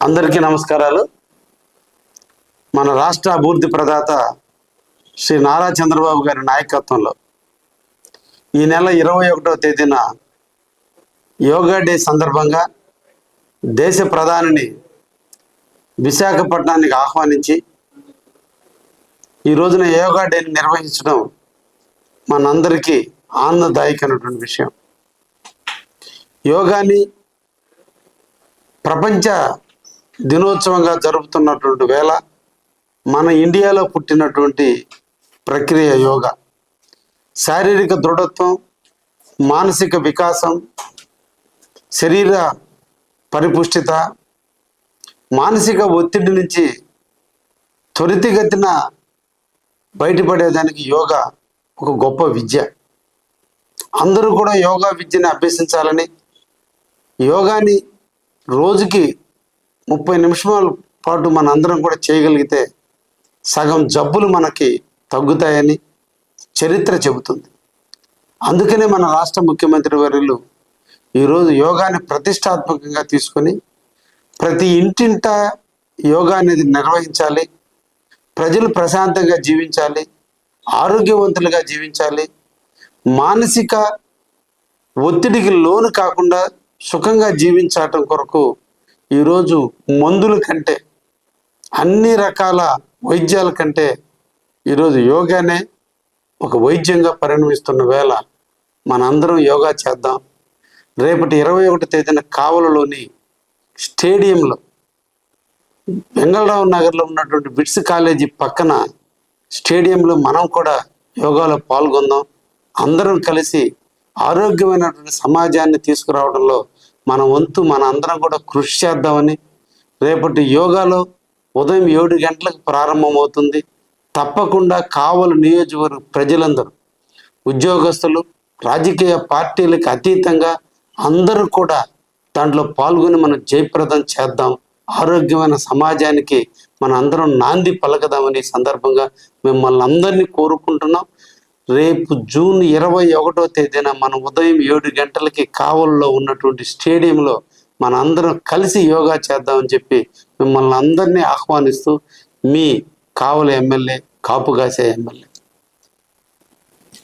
అందరికీ నమస్కారాలు. మన రాష్ట్ర అభివృద్ధి ప్రదాత శ్రీ నారా చంద్రబాబు గారి నాయకత్వంలో ఈ నెల 21వ తేదీన యోగా డే సందర్భంగా దేశ ప్రధానిని విశాఖపట్నానికి ఆహ్వానించి ఈ రోజున యోగా డేని నిర్వహించడం మనందరికీ ఆనందదాయకమైనటువంటి విషయం. యోగాని ప్రపంచ దినోత్సవంగా జరుపుతున్నటువంటి వేళ మన ఇండియాలో పుట్టినటువంటి ప్రక్రియ యోగా శారీరక దృఢత్వం, మానసిక వికాసం, శరీర పరిపుష్టిత, మానసిక ఒత్తిడి నుంచి త్వరితగతిన బయటపడేదానికి యోగా ఒక గొప్ప విద్య. అందరూ కూడా యోగా విద్యను అభ్యసించాలని, యోగాని రోజుకి 30 నిమిషాల పాటు మన అందరం కూడా చేయగలిగితే సగం జబ్బులు మనకి తగ్గుతాయని చరిత్ర చెబుతుంది. అందుకనే మన రాష్ట్ర ముఖ్యమంత్రి వర్యులు ఈరోజు యోగాని ప్రతిష్టాత్మకంగా తీసుకొని ప్రతి ఇంటింట యోగా అనేది నిర్వహించాలి, ప్రజలు ప్రశాంతంగా జీవించాలి, ఆరోగ్యవంతులుగా జీవించాలి, మానసిక ఒత్తిడికి లోను కాకుండా సుఖంగా జీవించటం కొరకు ఈరోజు మందుల కంటే, అన్ని రకాల వైద్యాల కంటే ఈరోజు యోగానే ఒక వైద్యంగా పరిణమిస్తున్న వేళ మనందరం యోగా చేద్దాం. రేపటి 21వ తేదీన కావలిలోని స్టేడియంలో, వెంగళరావు నగర్లో ఉన్నటువంటి బిట్స్ కాలేజీ పక్కన స్టేడియంలో మనం కూడా యోగాలో పాల్గొందాం. అందరం కలిసి ఆరోగ్యమైనటువంటి సమాజాన్ని తీసుకురావడంలో మన వంతు మన అందరం కూడా కృషి చేద్దామని, రేపటి యోగాలో ఉదయం 7 గంటలకు ప్రారంభమవుతుంది. తప్పకుండా కావలి నియోజకవర్గ ప్రజలందరూ, ఉద్యోగస్తులు, రాజకీయ పార్టీలకు అతీతంగా అందరూ కూడా దాంట్లో పాల్గొని మనం జయప్రదం చేద్దాం. ఆరోగ్యమైన సమాజానికి మన అందరం నాంది పలకదామని సందర్భంగా మిమ్మల్ని అందరినీ కోరుకుంటున్నాం. రేపు జూన్ 21వ తేదీన మనం ఉదయం 7 గంటలకి కావలిలో ఉన్నటువంటి స్టేడియంలో మన అందరం కలిసి యోగా చేద్దామని చెప్పి మిమ్మల్ని అందరినీ ఆహ్వానిస్తూ మీ కావలి ఎమ్మెల్యే, కాపుగాసే ఎమ్మెల్యే.